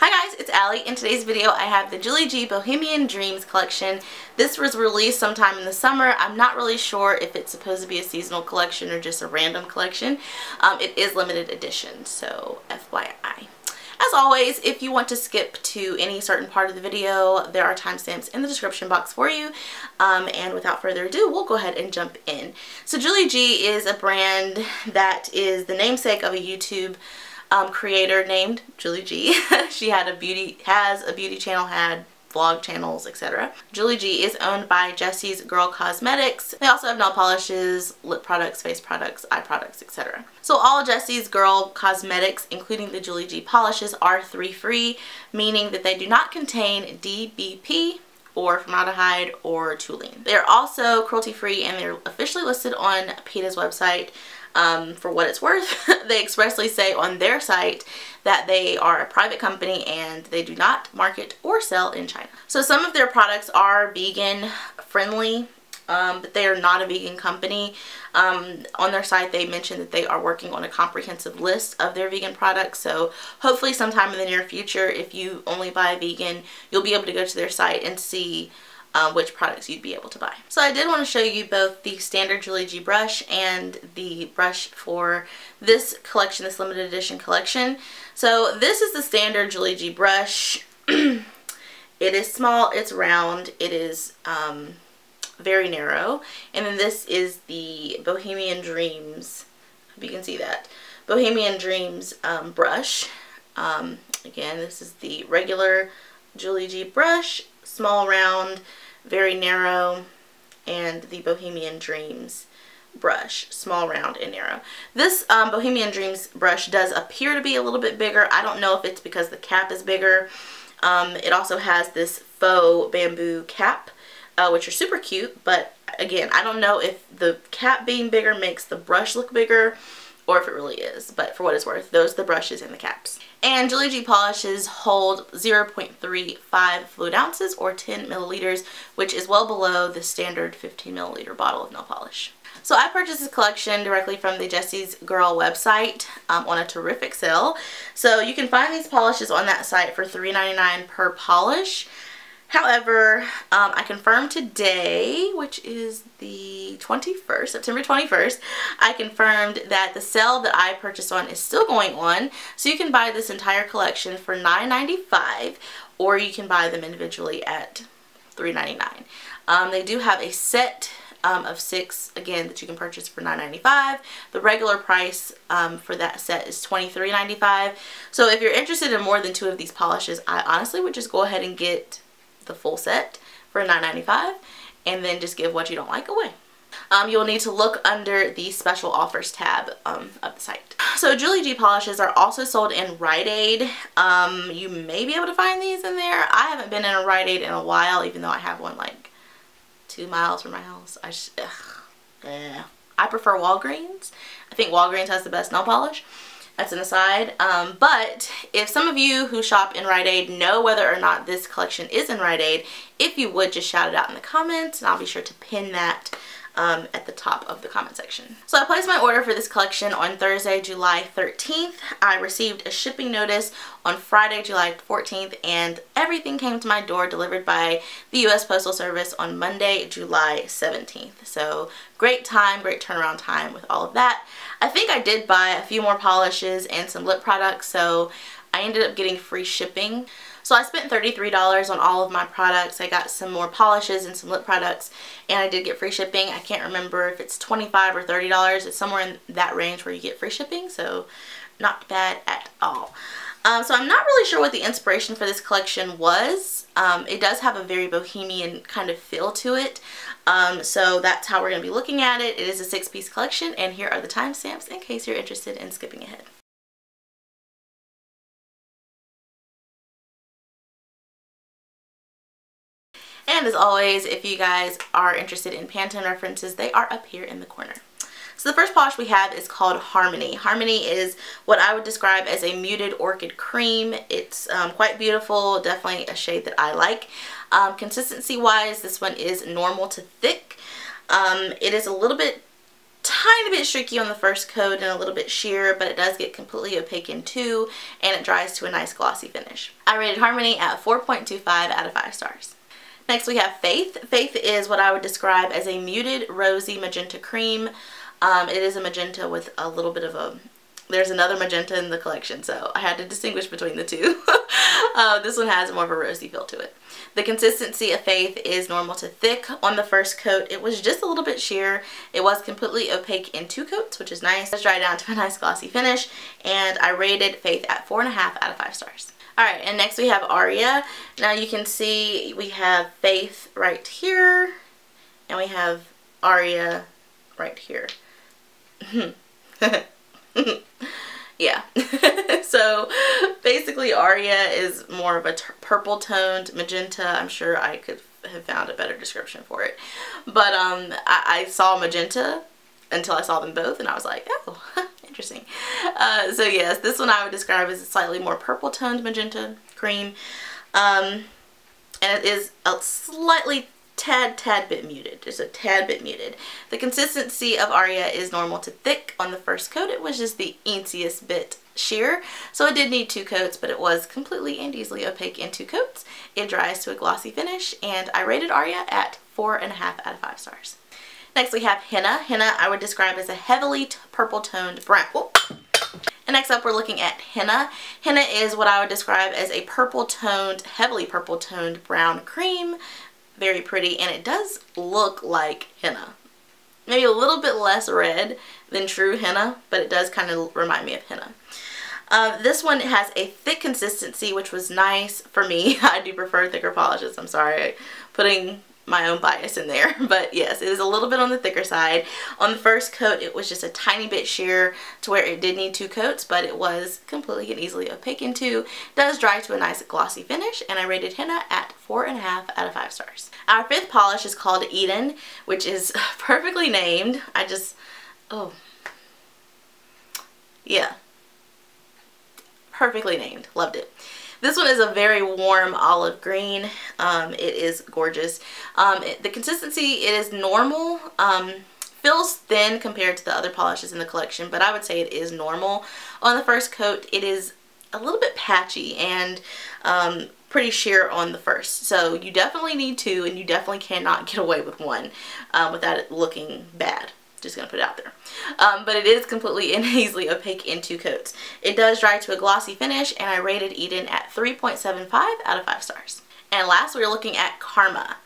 Hi guys, it's Allie. In today's video I have the Julie G Bohemian Dreams collection. This was released sometime in the summer. I'm not really sure if it's supposed to be a seasonal collection or just a random collection. It is limited edition, so FYI. As always, if you want to skip to any certain part of the video, there are timestamps in the description box for you. And without further ado, we'll go ahead and jump in. So Julie G is a brand that is the namesake of a YouTube creator named Julie G. She has a beauty channel, had vlog channels, etc. Julie G is owned by Jessie's Girl Cosmetics. They also have nail polishes, lip products, face products, eye products, etc. So all Jessie's Girl Cosmetics, including the Julie G polishes, are 3-free, meaning that they do not contain DBP or formaldehyde or toluene. They are also cruelty-free and they're officially listed on PETA's website. For what it's worth, they expressly say on their site that they are a private company and they do not market or sell in China. So some of their products are vegan friendly, but they are not a vegan company. On their site they mention that they are working on a comprehensive list of their vegan products, so hopefully sometime in the near future, if you only buy vegan, you'll be able to go to their site and see which products you'd be able to buy. So I did want to show you both the standard Julie G brush and the brush for this collection, this limited edition collection. So this is the standard Julie G brush. It is small, it's round, it is very narrow, and then this is the Bohemian Dreams, if you can see that, Bohemian Dreams brush. Again, this is the regular Julie G brush, small, round, very narrow, and the Bohemian Dreams brush, small, round, and narrow. This Bohemian Dreams brush does appear to be a little bit bigger. I don't know if it's because the cap is bigger. It also has this faux bamboo cap, which are super cute, but again, I don't know if the cap being bigger makes the brush look bigger or if it really is, but for what it's worth, those are the brushes and the caps. And Julie G polishes hold 0.35 fluid ounces or 10 milliliters, which is well below the standard 15 milliliter bottle of nail polish. So I purchased this collection directly from the Jessie's Girl website on a terrific sale. So you can find these polishes on that site for $3.99 per polish. However, I confirmed today, which is the 21st, September 21st, I confirmed that the sale that I purchased on is still going on. So you can buy this entire collection for $9.95, or you can buy them individually at $3.99. They do have a set of 6, again, that you can purchase for $9.95. The regular price for that set is $23.95. So if you're interested in more than 2 of these polishes, I honestly would just go ahead and get the full set for $9.95 and then just give what you don't like away. You'll need to look under the special offers tab of the site. So Julie G polishes are also sold in Rite Aid. You may be able to find these in there. I haven't been in a Rite Aid in a while, even though I have one like 2 miles from my house. I prefer Walgreens. I think Walgreens has the best nail polish. That's an aside. But if some of you who shop in Rite Aid know whether or not this collection is in Rite Aid, if you would just shout it out in the comments, and I'll be sure to pin that at the top of the comment section. So I placed my order for this collection on Thursday, July 13th. I received a shipping notice on Friday, July 14th, and everything came to my door delivered by the U.S. Postal Service on Monday, July 17th. So great time, great turnaround time with all of that. I think I did buy a few more polishes and some lip products, so I ended up getting free shipping. So I spent $33 on all of my products. I got some more polishes and some lip products, and I did get free shipping. I can't remember if it's $25 or $30. It's somewhere in that range where you get free shipping, so not bad at all. So I'm not really sure what the inspiration for this collection was. It does have a very bohemian kind of feel to it. So that's how we're going to be looking at it. It is a 6-piece collection, and here are the timestamps in case you're interested in skipping ahead. And as always, if you guys are interested in Pantone references, they are up here in the corner. So the first polish we have is called Harmony. Harmony is what I would describe as a muted orchid cream. It's quite beautiful, definitely a shade that I like. Consistency wise, this one is normal to thick. It is a little bit tiny bit streaky on the first coat and a little bit sheer, but it does get completely opaque in 2, and it dries to a nice glossy finish. I rated Harmony at 4.25 out of 5 stars. Next we have Faith. Faith is what I would describe as a muted rosy magenta cream. It is a magenta with a little bit of a, there's another magenta in the collection, so I had to distinguish between the two. This one has more of a rosy feel to it. The consistency of Faith is normal to thick. On the first coat, it was just a little bit sheer. It was completely opaque in 2 coats, which is nice. It's dried down to a nice glossy finish, and I rated Faith at 4.5 out of 5 stars. Alright, and next we have Aria. Now you can see we have Faith right here, and we have Aria right here. Yeah. So basically Aria is more of a purple toned magenta. I'm sure I could have found a better description for it. But I saw magenta until I saw them both, and I was like, oh, interesting. So yes, this one I would describe as a slightly more purple toned magenta cream. And it is a slightly tad bit muted, just a tad bit muted. The consistency of Aria is normal to thick. On the first coat it was just the easiest bit sheer, so it did need 2 coats, but it was completely and easily opaque in 2 coats. It dries to a glossy finish, and I rated Aria at 4.5 out of 5 stars. Next we have Henna. Henna I would describe as a heavily purple toned brown. Oh. And next up we're looking at Henna. Henna is what I would describe as a purple toned, heavily purple toned brown cream. Very pretty, and it does look like henna. Maybe a little bit less red than true henna, but it does kind of remind me of henna. This one has a thick consistency, which was nice for me. I do prefer thicker polishes. I'm sorry, putting my own bias in there, but yes, it is a little bit on the thicker side. On the first coat it was just a tiny bit sheer to where it did need 2 coats, but it was completely and easily opaque in 2. It does dry to a nice glossy finish, and I rated Henna at 4.5 out of 5 stars. Our 5th polish is called Eden, which is perfectly named. Oh yeah, perfectly named. Loved it. This one is a very warm olive green. It is gorgeous. The consistency, it is normal. Feels thin compared to the other polishes in the collection, but I would say it is normal. On the first coat, it is a little bit patchy and pretty sheer on the first. So you definitely need 2, and you definitely cannot get away with 1 without it looking bad. Just gonna put it out there. But it is completely and easily opaque in 2 coats. It does dry to a glossy finish, and I rated Eden at 3.75 out of 5 stars. And last we're looking at Karma.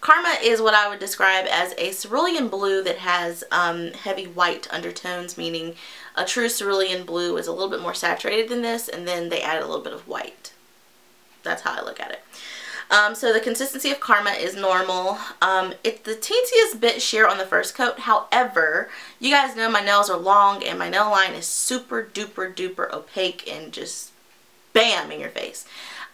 Karma is what I would describe as a cerulean blue that has heavy white undertones, meaning a true cerulean blue is a little bit more saturated than this, and then they added a little bit of white. That's how I look at it. So the consistency of Karma is normal. It's the teensiest bit sheer on the first coat. However, you guys know my nails are long, and my nail line is super duper opaque and just bam in your face.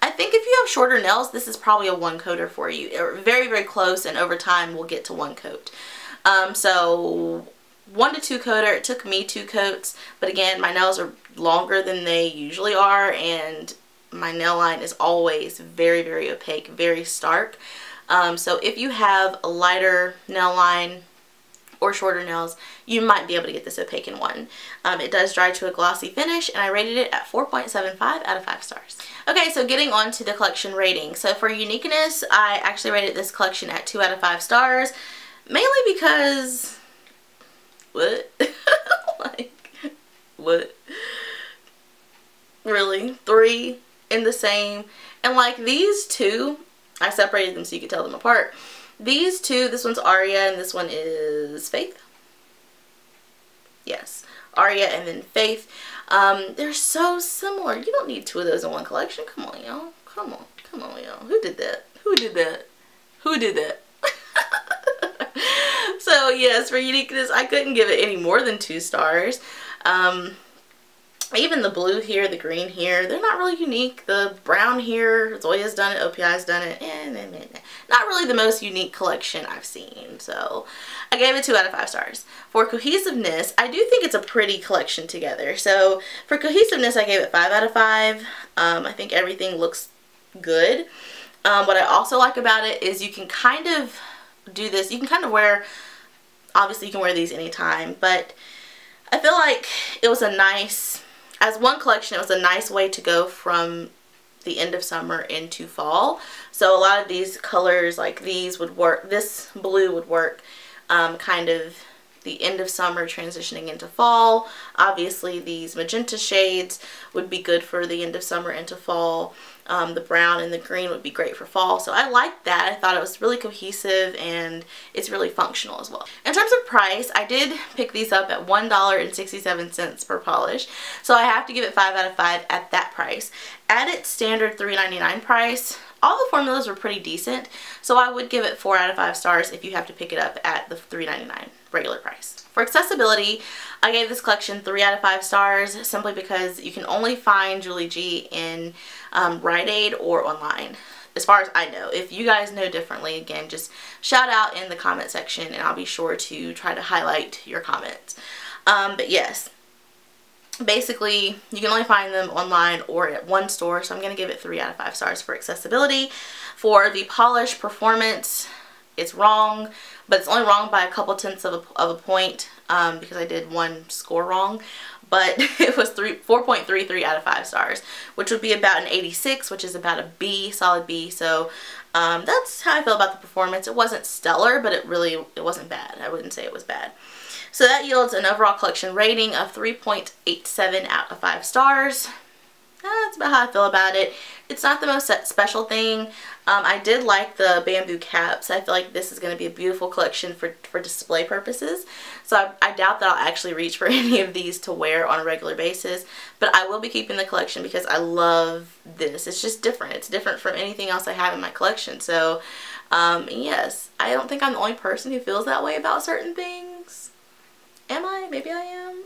I think if you have shorter nails, this is probably a 1 coater for you. They're very close, and over time we'll get to 1 coat. So 1 to 2 coater. It took me 2 coats, but again, my nails are longer than they usually are, and my nail line is always very opaque, very stark. So if you have a lighter nail line or shorter nails, you might be able to get this opaque in 1. It does dry to a glossy finish, and I rated it at 4.75 out of 5 stars. Okay, so getting on to the collection rating. So for uniqueness, I actually rated this collection at 2 out of 5 stars, mainly because, what? Like, what? Really? 3 in the same? And like these 2, I separated them so you could tell them apart. These 2, this one's Aria and this one is Faith. Yes, Aria and then Faith. They're so similar. You don't need 2 of those in 1 collection. Come on, y'all. Come on, y'all. Who did that? Who did that? Who did that? So yes, for uniqueness, I couldn't give it any more than 2 stars. Even the blue here, the green here, they're not really unique. The brown here, Zoya's done it, OPI's done it. Not really the most unique collection I've seen. So I gave it 2 out of 5 stars. For cohesiveness, I do think it's a pretty collection together. So for cohesiveness, I gave it 5 out of 5. I think everything looks good. What I also like about it is you can kind of do this. You can kind of wear Obviously you can wear these anytime, but I feel like it was a nice, as one collection, it was a nice way to go from the end of summer into fall. So a lot of these colors like these would work. This blue would work kind of the end of summer transitioning into fall. Obviously these magenta shades would be good for the end of summer into fall. The brown and the green would be great for fall. So I liked that. I thought it was really cohesive and it's really functional as well. In terms of price, I did pick these up at $1.67 per polish. So I have to give it 5 out of 5 at that price. At its standard $3.99 price, all the formulas were pretty decent. So I would give it 4 out of 5 stars if you have to pick it up at the $3.99 regular price. For accessibility, I gave this collection 3 out of 5 stars simply because you can only find Julie G in Rite Aid or online, as far as I know. If you guys know differently, again, just shout out in the comment section and I'll be sure to try to highlight your comments. But yes, basically you can only find them online or at one store, so I'm going to give it 3 out of 5 stars for accessibility. For the polish performance, it's wrong, but it's only wrong by a couple tenths of a point because I did one score wrong. But it was 4.33 out of 5 stars, which would be about an 86, which is about a B, solid B. So that's how I feel about the performance. It wasn't stellar, but it wasn't bad. I wouldn't say it was bad. So that yields an overall collection rating of 3.87 out of 5 stars. That's about how I feel about it. It's not the most special thing. I did like the bamboo caps. I feel like this is going to be a beautiful collection for display purposes. So I doubt that I'll actually reach for any of these to wear on a regular basis. But I will be keeping the collection because I love this. It's just different. It's different from anything else I have in my collection. So yes, I don't think I'm the only person who feels that way about certain things. Am I? Maybe I am.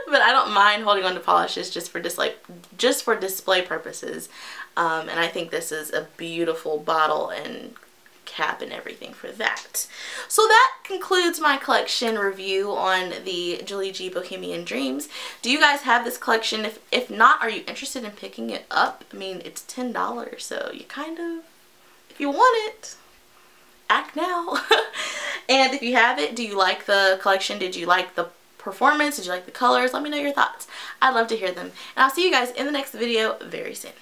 But I don't mind holding on to polishes just for display purposes. And I think this is a beautiful bottle and cap and everything for that. So that concludes my collection review on the Julie G Bohemian Dreams. Do you guys have this collection? If not, are you interested in picking it up? I mean, it's $10, so you kind of, if you want it, act now. And if you have it, do you like the collection? Did you like the performance? Did you like the colors? Let me know your thoughts. I'd love to hear them. And I'll see you guys in the next video very soon.